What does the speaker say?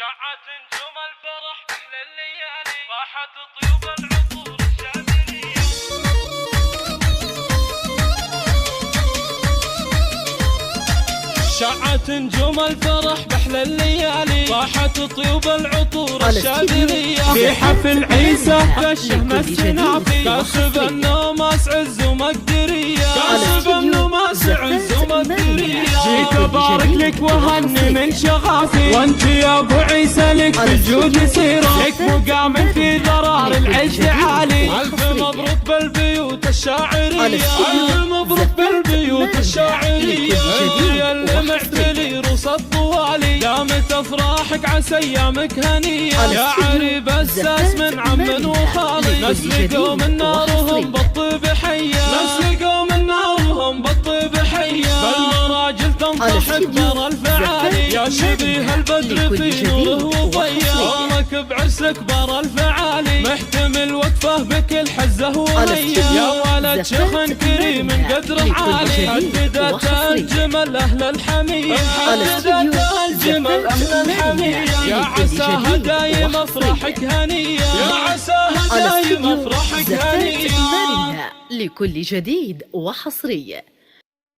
شعت نجوم الفرح أحلى الليالي، راحت طيوب العطور الشاذلية. شعت نجوم الفرح بأحلى الليالي، راحت طيوب العطور الشاذلية. في حفل عيسى كالشهم السنافي، كاسب النوماس عز ومقدرية، كاسب النوماس عز ومقدرية. جيت ابارك لك وهني من شغافي، وانت يا ابو عيسى لك بالجود سيرة، لك مقام في ضرار العز عالي. الف مبروك بالبيوت الشاعرية، الف مبروك بالبيوت الشاعرية. اللي معتلي روس الطوالي، دامت افراحك عسى ايامك هنية. يا عريب الساس من عم وخالي، نسلقوا من نارهم بالطيب حية، نسلقوا من نارهم بالطيب حية. بالمراجل تنضحك برا الفعالي، يا شبيه البدر في نوره وضيا. قومك بعرسك برا الفعالي، محتمل وقفه بكل حزه وهيا. يا ولد شيخ كريم من قدر عالي، حددت الجمل اهل الحمية، حددت الجمل اهل الحمية. يا عساها دايم افراحك هنية، يا عساها دايم افراحك هنية. لكل جديد وحصري.